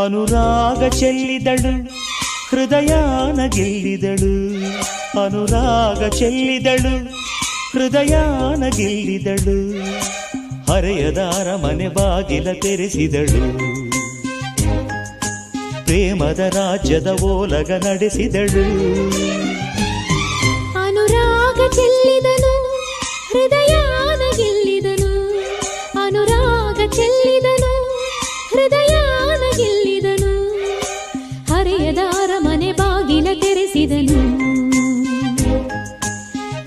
ಅನುರಾಗ ಚೆಲ್ಲಿದಳು ಹೃದಯಾನ ಗೆಲ್ಲಿದಳು, ಅನುರಾಗ ಚೆಲ್ಲಿದಳು ಹೃದಯಾನ ಗೆಲ್ಲಿದಳು, ಹರೆಯದಾರ ಮನೆ ಬಾಗಿಲ ತೆರೆಸಿದಳು, ಪ್ರೇಮದ ರಾಜ್ಯದ ಓಲಗ ನಡೆಸಿದಳು. ಅನುರಾಗ ಚೆಲ್ಲಿದನು ಹೃದಯಾನ ಗೆಲ್ಲಿದನು, ಅನುರಾಗ ಚೆಲ್ಲಿದನು ಹೃದಯಾನ ಗೆಲ್ಲಿದನು, ಹರೆಯದಾರ ಮನೆ ಬಾಗಿಲ ತೆರೆಸಿದನು,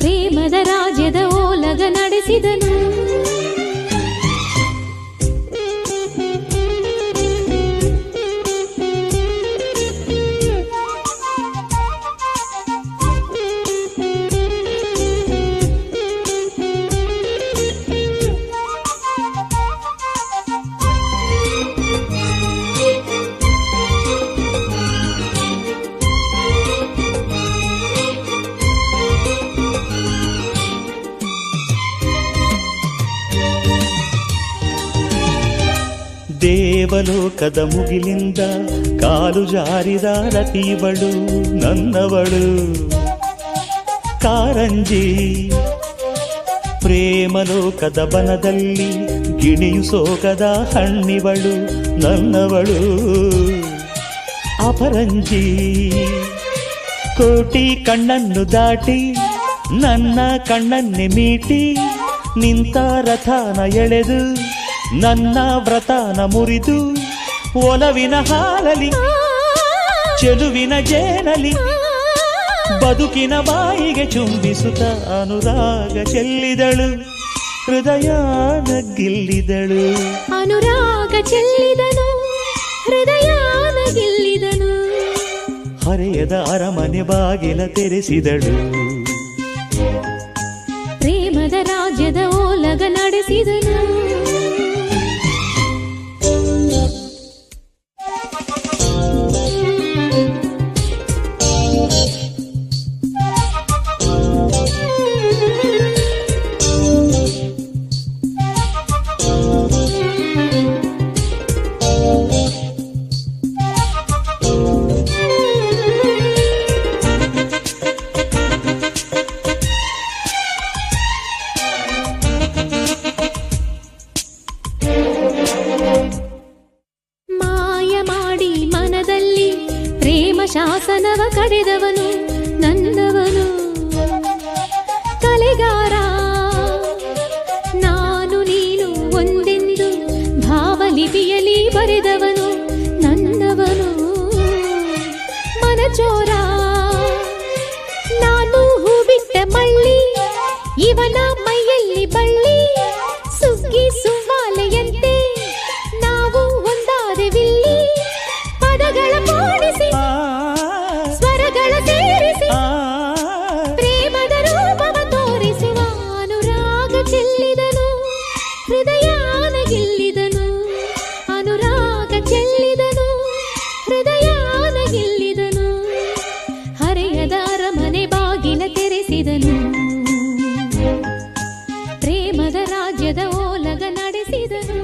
ಪ್ರೇಮದ ರಾಜ್ಯದ ಓಲಗ ನಡೆಸಿದನು. ದೇವಲೋಕದ ಮುಗಿಲಿಂದ ಕಾಲು ಜಾರಿದ ರತಿವಳು ನನ್ನವಳು, ಕಾರಂಜಿ ಪ್ರೇಮಲೋಕದ ಬನದಲ್ಲಿ ಗಿಣಿಯು ಸೋಗದ ಹಣ್ಣಿವಳು ನನ್ನವಳು, ಅಪರಂಜಿ ಕೋಟಿ ಕಣ್ಣನ್ನು ದಾಟಿ ನನ್ನ ಕಣ್ಣನ್ನೆ ಮೀಟಿ ನಿಂತ ರಥನ ಎಳೆದು ನನ್ನ ವ್ರತನ ಮುರಿದು ಒಲವಿನ ಹಾಲಲಿ ಚೆಲುವಿನ ಜೇನಲಿ ಬದುಕಿನ ಬಾಯಿಗೆ ಚುಂಬಿಸುತ್ತ ಅನುರಾಗ ಚೆಲ್ಲಿದಳು ಹೃದಯಾನ ಗೆಲ್ಲಿದಳು. ಅನುರಾಗ ಚೆಲ್ಲಿದನು ಹೃದಯಾನ ಗೆಲ್ಲಿದನು, ಹರೆಯದ ಅರಮನೆ ಬಾಗಿಲ ತೆರೆಸಿದಳು, ಪ್ರೇಮದ ರಾಜ್ಯದ ಓಲಗ ನಡೆಸಿದನು. ಶಾಸನವ ಕಡೆದವನು ನನ್ನವನು, ಕಲೆಗಾರ ನಾನು ನೀನು ಒಂದೆಂದು ಭಾವಲಿಪಿಯಲ್ಲಿ ಬರೆದವನು ನನ್ನವನು, ಮನಚೋರ ನಾನು ಹೂ ಬಿಟ್ಟ ಮಳ್ಳಿ ಇವನ ಮೈಯಲ್ಲಿ ಬಳ್ಳಿ, ಸುಗ್ಗಿ ಸುವಾಲೆಯಂತೆ ನಾವು ಒಂದಾದೆವಿಲ್ಲಿ, ಪದಗಳ ಮೂಡಿಸಿ ಸ್ವರಗಳ ಸೇರಿಸಿ ಪ್ರೇಮದ ರೂಪವ ತೋರಿಸುವ ಅನುರಾಗ ಚೆಲ್ಲಿದನು ಹೃದಯಾನ ಗೆಲ್ಲಿದನು, ಅನುರಾಗ ಚೆಲ್ಲಿದನು ಹೃದಯಾನ ಗೆಲ್ಲಿದನು, ಹರೆಯದ ಅರಮನೆ ಬಾಗಿಲ ತೆರೆಸಿದನು, ಪ್ರೇಮದ ರಾಜ್ಯದ ಓಲಗ ನಡೆಸಿದನು.